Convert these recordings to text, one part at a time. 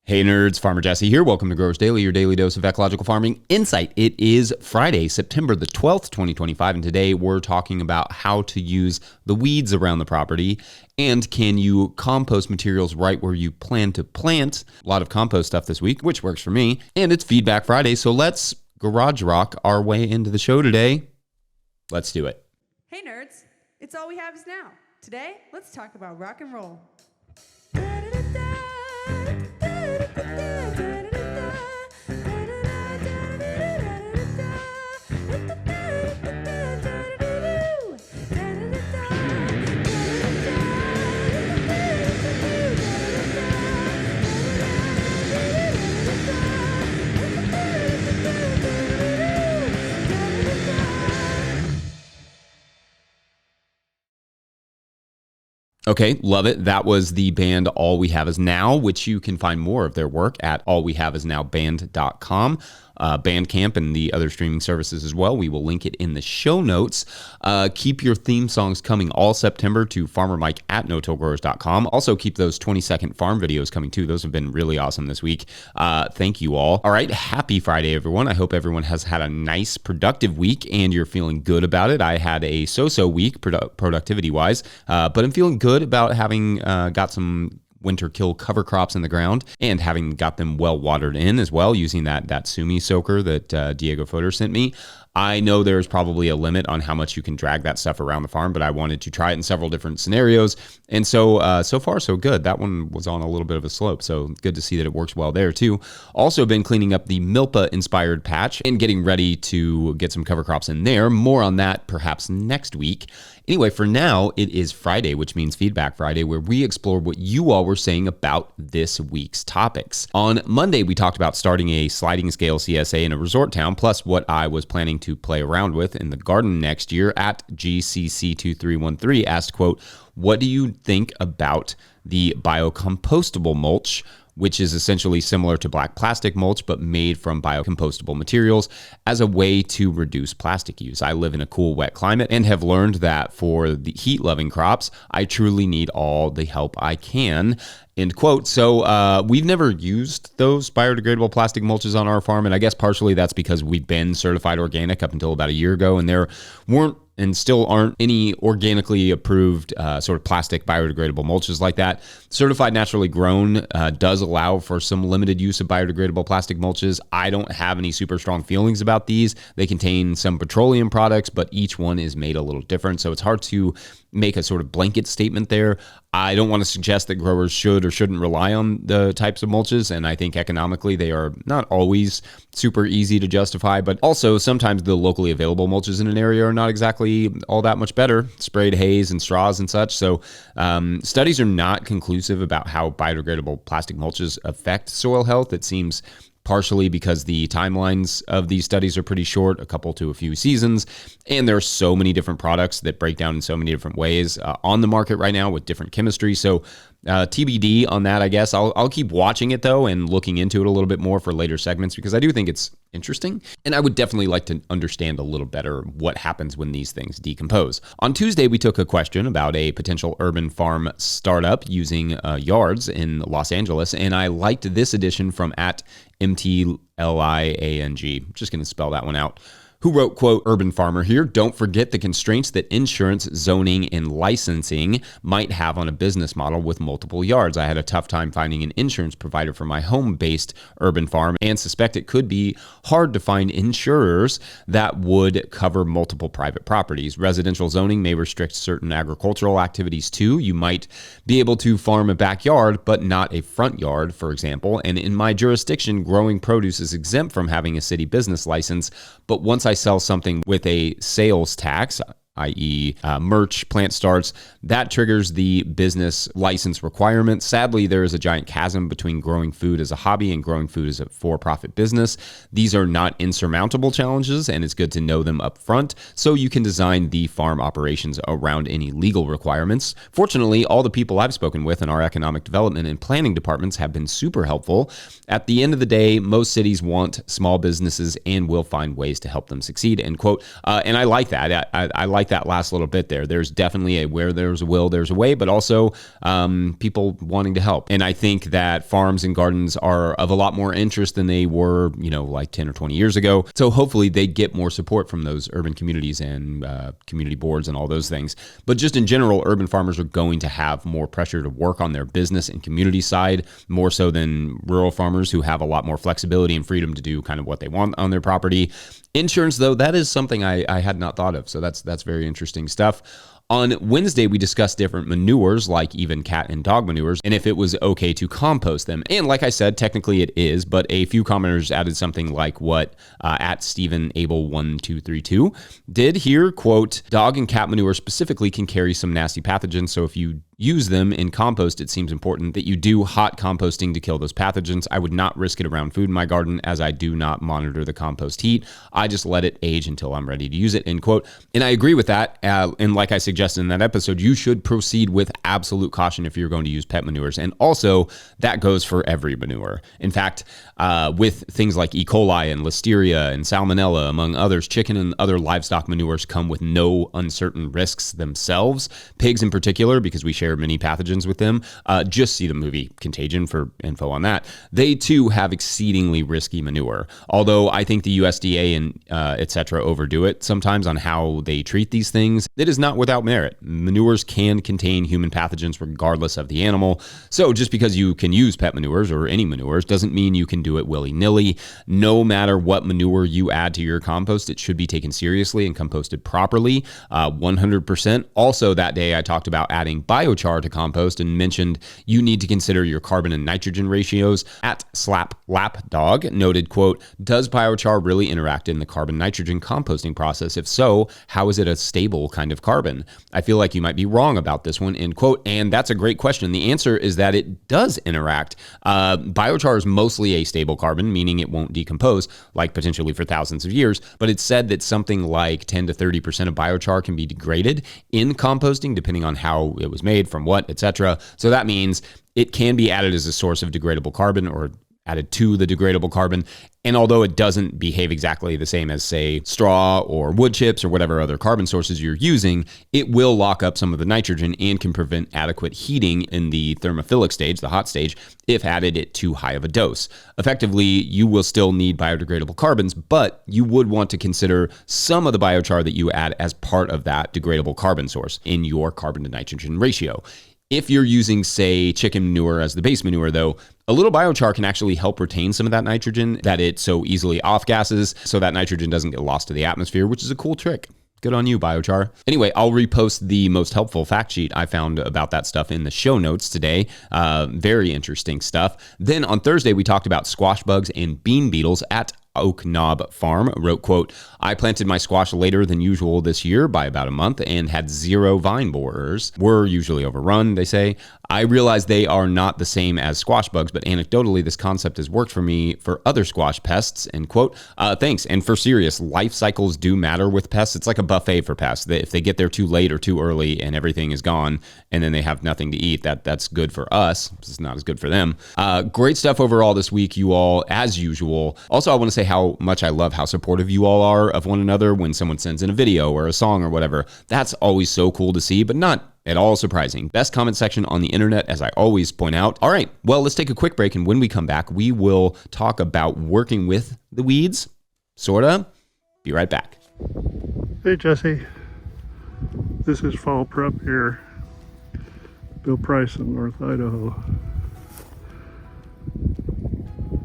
Hey nerds, Farmer Jesse here. Welcome to Growers Daily, your daily dose of ecological farming insight. It is Friday, September the 12th, 2025, and today we're talking about how to use the weeds around the property and can you compost materials right where you plan to plant. A lot of compost stuff this week, which works for me, and it's Feedback Friday, so let's garage rock our way into the show today. Let's do it. Hey nerds, it's all we have is now. Today, let's talk about rock and roll. Okay, love it. That was the band All We Have Is Now, which you can find more of their work at allwehaveisnowband.com. Bandcamp and the other streaming services as well. We will link it in the show notes. Keep your theme songs coming all September to farmermike at no-tillgrowers.com. Also keep those 20-second farm videos coming too. Those have been really awesome this week. Thank you all. All right, happy Friday, everyone. I hope everyone has had a nice, productive week and you're feeling good about it. I had a so-so week got some winter kill cover crops in the ground and having got them well watered in as well using that Sumi soaker that Diego Fodor sent me. I know there's probably a limit on how much you can drag that stuff around the farm, but I wanted to try it in several different scenarios. And so far, so good. That one was on a little bit of a slope, so good to see that it works well there too. Also been cleaning up the Milpa-inspired patch and getting ready to get some cover crops in there. More on that perhaps next week. Anyway, for now, it is Friday, which means Feedback Friday, where we explore what you all were saying about this week's topics. On Monday, we talked about starting a sliding scale CSA in a resort town, plus what I was planning to play around with in the garden next year. At GCC2313 asked, quote, what do you think about the biocompostable mulch, which is essentially similar to black plastic mulch, but made from biocompostable materials as a way to reduce plastic use? I live in a cool, wet climate and have learned that for the heat-loving crops, I truly need all the help I can. End quote. So we've never used those biodegradable plastic mulches on our farm, and I guess partially that's because we've been certified organic up until about a year ago, and there weren't and still aren't any organically approved sort of plastic biodegradable mulches like that. Certified Naturally Grown does allow for some limited use of biodegradable plastic mulches. I don't have any super strong feelings about these. They contain some petroleum products, but each one is made a little different, so it's hard to make a sort of blanket statement there. I don't want to suggest that growers should or shouldn't rely on the types of mulches, and I think economically they are not always super easy to justify, but also sometimes the locally available mulches in an area are not exactly all that much better, sprayed hays and straws and such. So studies are not conclusive about how biodegradable plastic mulches affect soil health. It seems partially because the timelines of these studies are pretty short, a couple to a few seasons, and there are so many different products that break down in so many different ways on the market right now with different chemistry. So TBD on that, I guess. I'll keep watching it though and looking into it a little bit more for later segments because I do think it's interesting, and I would definitely like to understand a little better what happens when these things decompose. On Tuesday, we took a question about a potential urban farm startup using yards in Los Angeles, and I liked this edition from at MTLIANG. Just going to spell that one out. Who wrote, quote, urban farmer here, don't forget the constraints that insurance, zoning, and licensing might have on a business model with multiple yards. I had a tough time finding an insurance provider for my home-based urban farm and suspect it could be hard to find insurers that would cover multiple private properties. Residential zoning may restrict certain agricultural activities too. You might be able to farm a backyard, but not a front yard, for example. And in my jurisdiction, growing produce is exempt from having a city business license, but once I sell something with a sales tax, i.e. merch, plant starts, that triggers the business license requirement. Sadly, there is a giant chasm between growing food as a hobby and growing food as a for-profit business. These are not insurmountable challenges, and it's good to know them up front so you can design the farm operations around any legal requirements. Fortunately, all the people I've spoken with in our economic development and planning departments have been super helpful. At the end of the day, most cities want small businesses and will find ways to help them succeed, end quote. And I like that. I like like that last little bit there. There's definitely a where there's a will, there's a way, but also people wanting to help. And I think that farms and gardens are of a lot more interest than they were, like 10 or 20 years ago. So hopefully they get more support from those urban communities and community boards and all those things. But just in general, urban farmers are going to have more pressure to work on their business and community side, more so than rural farmers who have a lot more flexibility and freedom to do kind of what they want on their property. Insurance, though, that is something I had not thought of. So that's very interesting stuff. On Wednesday, we discussed different manures, like even cat and dog manures, and if it was okay to compost them. And like I said, technically it is, but a few commenters added something like what at Stephen Abel 1232 did here, quote, dog and cat manure specifically can carry some nasty pathogens, so if you use them in compost, it seems important that you do hot composting to kill those pathogens. I would not risk it around food in my garden, as I do not monitor the compost heat. I just let it age until I'm ready to use it, end quote. And I agree with that. And like I suggested in that episode, you should proceed with absolute caution if you're going to use pet manures. And also, that goes for every manure. In fact, with things like E. coli and listeria and salmonella, among others, chicken and other livestock manures come with no uncertain risks themselves. Pigs in particular, because we share many pathogens with them. Just see the movie Contagion for info on that. They too have exceedingly risky manure. Although I think the USDA and etc. overdo it sometimes on how they treat these things. It is not without merit. Manures can contain human pathogens regardless of the animal. So just because you can use pet manures or any manures doesn't mean you can do it willy-nilly. No matter what manure you add to your compost, it should be taken seriously and composted properly, 100%. Also that day I talked about adding biochar to compost and mentioned you need to consider your carbon and nitrogen ratios. At SlapLapDog noted, quote, does biochar really interact in the carbon nitrogen composting process? If so, how is it a stable kind of carbon? I feel like you might be wrong about this one, end quote. And that's a great question. The answer is that it does interact. Biochar is mostly a stable carbon, meaning it won't decompose, like potentially for thousands of years. But it's said that something like 10 to 30% of biochar can be degraded in composting, depending on how it was made, from what, etc. So that means it can be added as a source of degradable carbon or added to the degradable carbon. And although it doesn't behave exactly the same as, say, straw or wood chips or whatever other carbon sources you're using, it will lock up some of the nitrogen and can prevent adequate heating in the thermophilic stage, the hot stage, if added at too high of a dose. Effectively, you will still need biodegradable carbons, but you would want to consider some of the biochar that you add as part of that degradable carbon source in your carbon to nitrogen ratio. If you're using, say, chicken manure as the base manure, though, a little biochar can actually help retain some of that nitrogen that it so easily off-gases, so that nitrogen doesn't get lost to the atmosphere, which is a cool trick. Good on you, biochar. Anyway, I'll repost the most helpful fact sheet I found about that stuff in the show notes today. Very interesting stuff. Then on Thursday, we talked about squash bugs and bean beetles at Oak Knob Farm. Wrote, quote, I planted my squash later than usual this year by about a month and had 0 vine borers. We're usually overrun, they say. I realize they are not the same as squash bugs, but anecdotally, this concept has worked for me for other squash pests, end quote. Thanks. And for serious, life cycles do matter with pests. It's like a buffet for pests. If they get there too late or too early and everything is gone and then they have nothing to eat, that's good for us. It's not as good for them. Great stuff overall this week, you all, as usual. Also, I want to say how much I love how supportive you all are of one another when someone sends in a video or a song or whatever. That's always so cool to see, but not at all surprising. Best comment section on the internet, as I always point out. All right, well, let's take a quick break, and when we come back, we will talk about working with the weeds, sorta. Be right back. Hey, Jesse. This is Fall Prep here. Bill Price in North Idaho.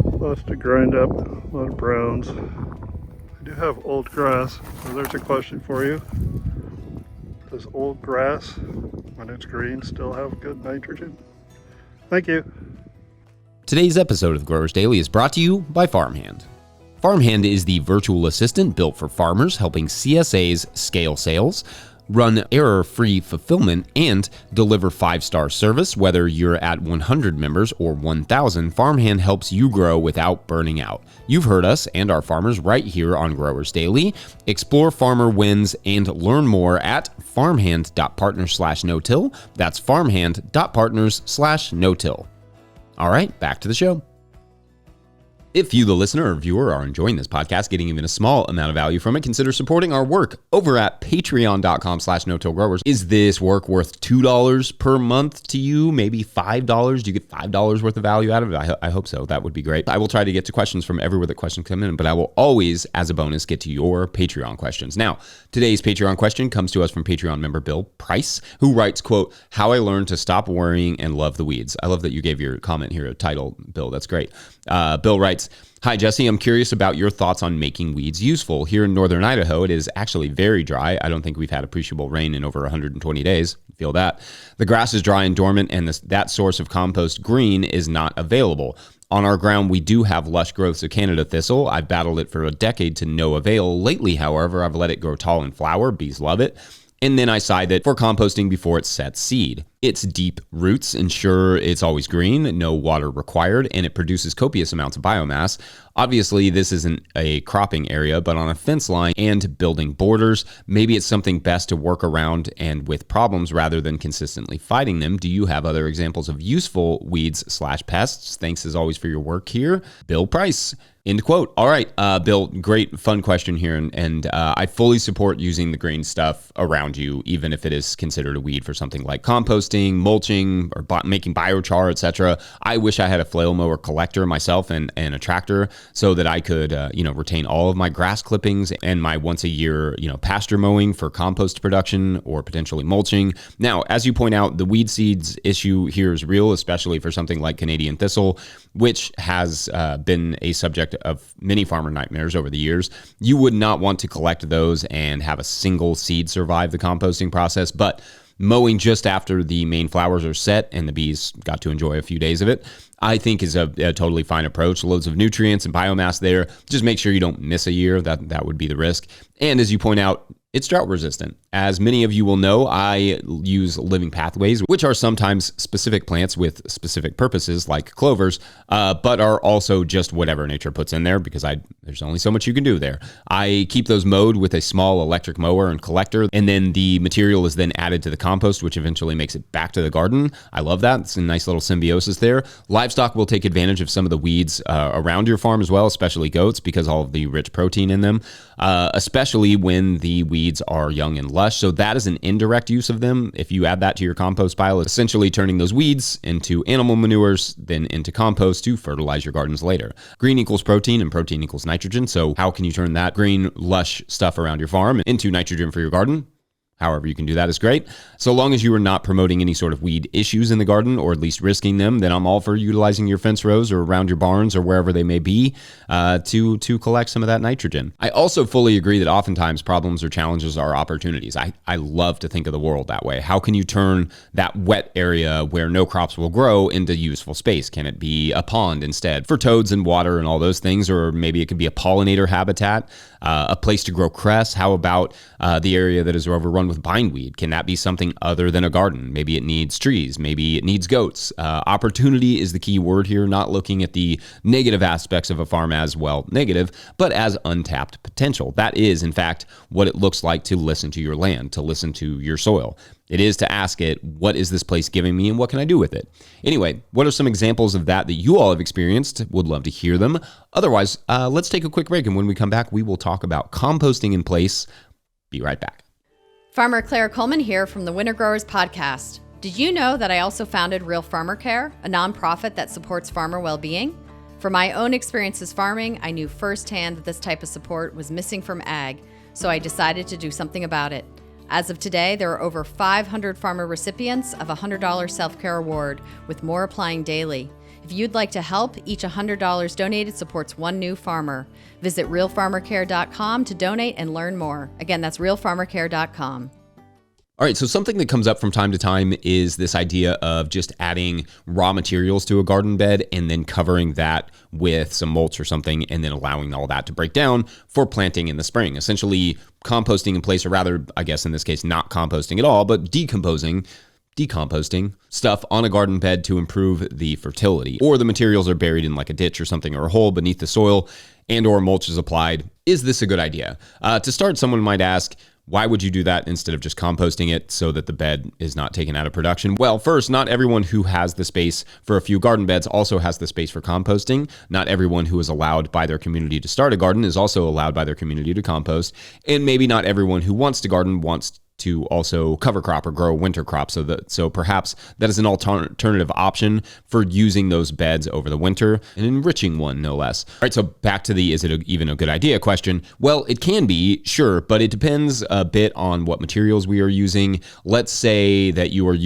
Lots to grind up, a lot of browns. I do have old grass, so there's a question for you. Does old grass, when it's green, still have good nitrogen? Thank you. Today's episode of Growers Daily is brought to you by Farmhand. Farmhand is the virtual assistant built for farmers, helping CSAs scale sales, run error-free fulfillment, and deliver 5-star service. Whether you're at 100 members or 1,000, Farmhand helps you grow without burning out. You've heard us and our farmers right here on Growers Daily. Explore farmer wins and learn more at farmhand.partners/no-till. That's farmhand.partners/no-till. All right, back to the show. If you, the listener or viewer, are enjoying this podcast, getting even a small amount of value from it, consider supporting our work over at patreon.com/no-till-growers. Is this work worth $2 per month to you? Maybe $5? Do you get $5 worth of value out of it? I hope so. That would be great. I will try to get to questions from everywhere that questions come in, but I will always, as a bonus, get to your Patreon questions. Now, today's Patreon question comes to us from Patreon member Bill Price, who writes, quote, "How I learned to stop worrying and love the weeds." I love that you gave your comment here a title, Bill. That's great. Bill writes, "Hi, Jesse. I'm curious about your thoughts on making weeds useful. Here in northern Idaho, it is actually very dry. I don't think we've had appreciable rain in over 120 days. Feel that. The grass is dry and dormant, and that source of compost green is not available. On our ground, we do have lush growths of Canada thistle. I've battled it for a decade to no avail. Lately, however, I've let it grow tall and flower. Bees love it. And then I side it for composting before it sets seed. Its deep roots ensure it's always green, no water required, and it produces copious amounts of biomass. Obviously, this isn't a cropping area, but on a fence line and building borders, maybe it's something best to work around and with problems rather than consistently fighting them. Do you have other examples of useful weeds/pests? Thanks as always for your work here. Bill Price." End quote. All right, Bill, great, fun question here. And I fully support using the green stuff around you, even if it is considered a weed for something like composting, mulching, or making biochar, etc. I wish I had a flail mower collector myself and a tractor so that I could, retain all of my grass clippings and my once a year, pasture mowing for compost production or potentially mulching. Now, as you point out, the weed seeds issue here is real, especially for something like Canadian thistle, which has been a subject of many farmer nightmares over the years. You would not want to collect those and have a single seed survive the composting process, but mowing just after the main flowers are set and the bees got to enjoy a few days of it, I think is a totally fine approach. Loads of nutrients and biomass there. Just make sure you don't miss a year. That would be the risk. And as you point out, it's drought resistant. As many of you will know, I use living pathways, which are sometimes specific plants with specific purposes like clovers, but are also just whatever nature puts in there because there's only so much you can do there. I keep those mowed with a small electric mower and collector, and then the material is then added to the compost, which eventually makes it back to the garden. I love that. It's a nice little symbiosis there. Livestock will take advantage of some of the weeds around your farm as well, especially goats, because all of the rich protein in them, especially when the weeds are young and lush. So that is an indirect use of them. If you add that to your compost pile, it's essentially turning those weeds into animal manures, then into compost to fertilize your gardens later. Green equals protein and protein equals nitrogen. So how can you turn that green, lush stuff around your farm into nitrogen for your garden? However you can do that is great. So long as you are not promoting any sort of weed issues in the garden, or at least risking them, then I'm all for utilizing your fence rows or around your barns or wherever they may be to collect some of that nitrogen. I also fully agree that oftentimes problems or challenges are opportunities. I love to think of the world that way. How can you turn that wet area where no crops will grow into useful space? Can it be a pond instead for toads and water and all those things? Or maybe it could be a pollinator habitat, a place to grow cress. How about the area that is overrun with bindweed? Can that be something other than a garden? Maybe it needs trees. Maybe it needs goats. Opportunity is the key word here, not looking at the negative aspects of a farm as, well, negative, but as untapped potential. That is, in fact, what it looks like to listen to your land, to listen to your soil. It is to ask it, what is this place giving me and what can I do with it? Anyway, what are some examples of that you all have experienced? Would love to hear them. Otherwise, let's take a quick break, and when we come back, we will talk about composting in place. Be right back. Farmer Claire Coleman here from the Winter Growers Podcast. Did you know that I also founded Real Farmer Care, a nonprofit that supports farmer well-being? From my own experiences farming, I knew firsthand that this type of support was missing from ag, so I decided to do something about it. As of today, there are over 500 farmer recipients of a $100 self-care award, with more applying daily. If you'd like to help, each $100 donated supports one new farmer. Visit realfarmercare.com to donate and learn more. Again, that's realfarmercare.com. All right, so something that comes up from time to time is this idea of just adding raw materials to a garden bed and then covering that with some mulch or something and then allowing all that to break down for planting in the spring. Essentially composting in place, or rather, I guess in this case, not composting at all, but decomposting stuff on a garden bed to improve the fertility. Or the materials are buried in like a ditch or something, or a hole beneath the soil, and or mulch is applied. Is this a good idea? To start, someone might ask, Why would you do that instead of just composting it so that the bed is not taken out of production? Well, first, not everyone who has the space for a few garden beds also has the space for composting. Not everyone who is allowed by their community to start a garden is also allowed by their community to compost. And maybe not everyone who wants to garden wants to also cover crop or grow a winter crop. So perhaps that is an alternative option for using those beds over the winter, an enriching one, no less. All right, so back to the is it even a good idea question. Well, it can be, sure, but it depends a bit on what materials we are using. Let's say that you are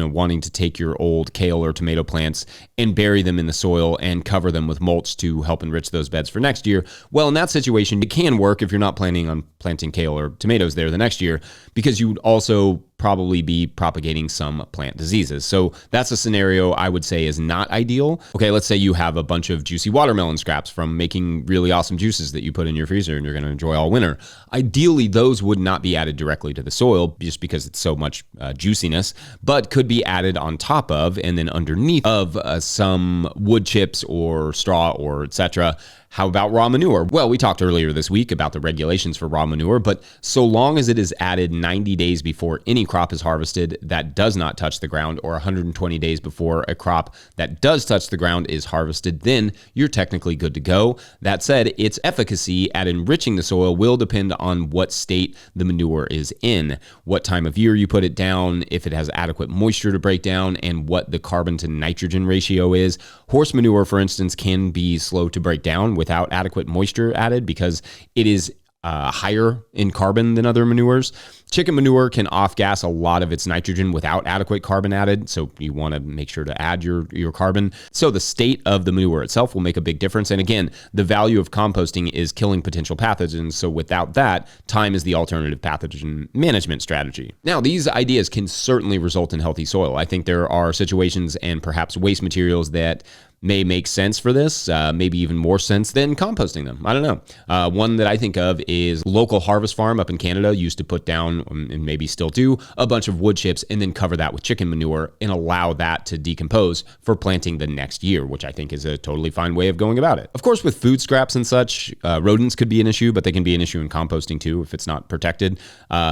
wanting to take your old kale or tomato plants and bury them in the soil and cover them with mulch to help enrich those beds for next year. Well, in that situation, it can work if you're not planning on planting kale or tomatoes there the next year, because you would also probably be propagating some plant diseases. So that's a scenario I would say is not ideal. Okay, let's say you have a bunch of juicy watermelon scraps from making really awesome juices that you put in your freezer and you're going to enjoy all winter. Ideally, those would not be added directly to the soil just because it's so much juiciness, but could be added on top of and then underneath of some wood chips or straw or etc. How about raw manure? Well, we talked earlier this week about the regulations for raw manure, but so long as it is added 90 days before any crop is harvested that does not touch the ground, or 120 days before a crop that does touch the ground is harvested, then you're technically good to go. That said, its efficacy at enriching the soil will depend on what state the manure is in, what time of year you put it down, if it has adequate moisture to break down, and what the carbon to nitrogen ratio is. Horse manure, for instance, can be slow to break down without adequate moisture added because it is higher in carbon than other manures. Chicken manure can off-gas a lot of its nitrogen without adequate carbon added, so you want to make sure to add your carbon. So the state of the manure itself will make a big difference. And again, the value of composting is killing potential pathogens, so without that, time is the alternative pathogen management strategy. Now, these ideas can certainly result in healthy soil. I think there are situations and perhaps waste materials that may make sense for this, maybe even more sense than composting them. I don't know. One that I think of is local harvest farm up in Canada used to put down, and maybe still do, a bunch of wood chips and then cover that with chicken manure and allow that to decompose for planting the next year, which I think is a totally fine way of going about it. Of course, with food scraps and such, rodents could be an issue, but they can be an issue in composting too if it's not protected.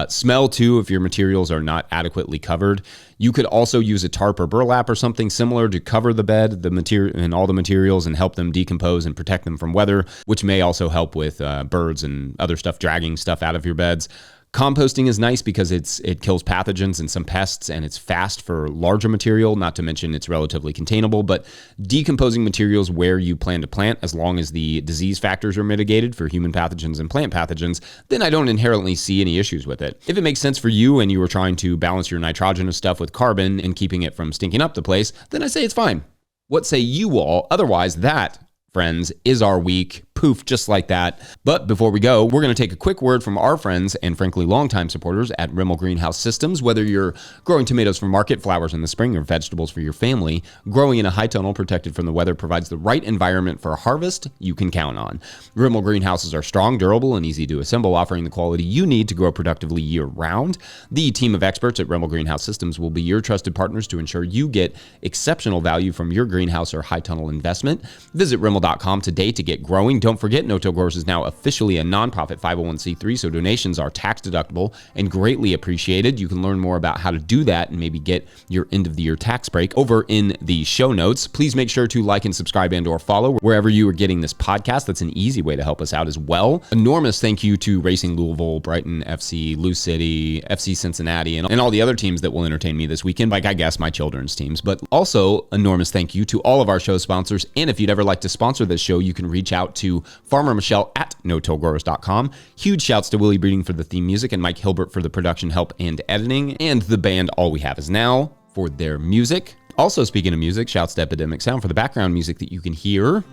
Smell too if your materials are not adequately covered. You could also use a tarp or burlap or something similar to cover the bed, the material, and all the materials and help them decompose and protect them from weather, which may also help with birds and other stuff dragging stuff out of your beds. Composting is nice because it kills pathogens and some pests, and it's fast for larger material, not to mention it's relatively containable. But decomposing materials where you plan to plant, as long as the disease factors are mitigated for human pathogens and plant pathogens, then I don't inherently see any issues with it. If it makes sense for you and you were trying to balance your nitrogenous stuff with carbon and keeping it from stinking up the place, then I say it's fine. What say you all? Otherwise, that, friends, is our week. Poof, just like that. But before we go, we're going to take a quick word from our friends and frankly longtime supporters at Rimmel Greenhouse Systems. Whether you're growing tomatoes for market, flowers in the spring, or vegetables for your family, growing in a high tunnel protected from the weather provides the right environment for a harvest you can count on. Rimmel greenhouses are strong, durable, and easy to assemble, offering the quality you need to grow productively year-round. The team of experts at Rimmel Greenhouse Systems will be your trusted partners to ensure you get exceptional value from your greenhouse or high tunnel investment. Visit Rimmel.com today to get growing. Don't forget, No-Till Growers is now officially a nonprofit 501c3, so donations are tax deductible and greatly appreciated. You can learn more about how to do that and maybe get your end-of-the-year tax break over in the show notes. Please make sure to like and subscribe and or follow wherever you are getting this podcast. That's an easy way to help us out as well. Enormous thank you to Racing Louisville, Brighton FC, Lou City, FC Cincinnati, and all the other teams that will entertain me this weekend, like I guess my children's teams. But also enormous thank you to all of our show sponsors. And if you'd ever like to sponsor this show, you can reach out to Farmer Michelle at no-tillgrowers.com. Huge shouts to Willie Breeding for the theme music and Mike Hilbert for the production help and editing, and the band All We Have Is Now for their music. Also, speaking of music, shouts to Epidemic Sound for the background music that you can hear.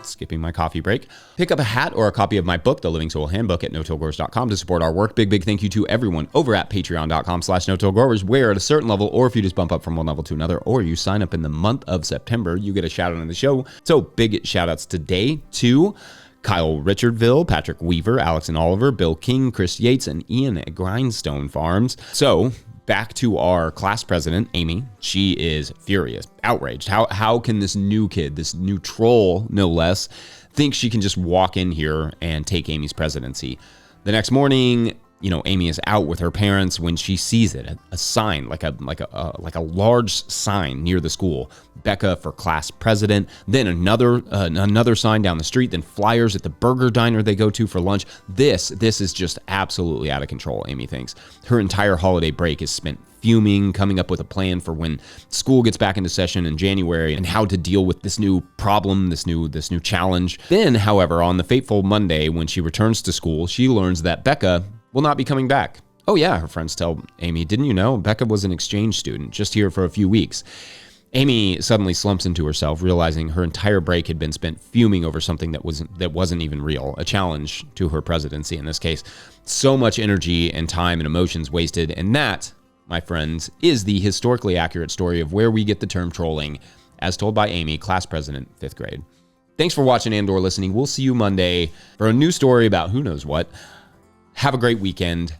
Skipping my coffee break. Pick up a hat or a copy of my book, The Living Soil Handbook, at no-tillgrowers.com to support our work. Big thank you to everyone over at patreon.com/no-tillgrowers, where at a certain level, or if you just bump up from one level to another, or you sign up in the month of September, you get a shout out on the show. So big shout outs today to Kyle Richardville, Patrick Weaver, Alex and Oliver, Bill King, Chris Yates, and Ian at Grindstone Farms. So back to our class president, Amy. She is furious, outraged. How can this new kid, this new troll, no less, thinks she can just walk in here and take Amy's presidency. The next morning, Amy is out with her parents when she sees it, a sign, like a large sign near the school. Becca for class president, then another sign down the street, then flyers at the burger diner they go to for lunch. This is just absolutely out of control, Amy thinks. Her entire holiday break is spent fuming, coming up with a plan for when school gets back into session in January and how to deal with this new problem, this new challenge. Then, however, on the fateful Monday when she returns to school, she learns that Becca will not be coming back. Oh yeah, her friends tell Amy, didn't you know? Becca was an exchange student, just here for a few weeks. Amy suddenly slumps into herself, realizing her entire break had been spent fuming over something that wasn't even real, a challenge to her presidency in this case. So much energy and time and emotions wasted, and that, my friends, is the historically accurate story of where we get the term trolling, as told by Amy, class president, 5th grade. Thanks for watching and/or listening. We'll see you Monday for a new story about who knows what. Have a great weekend.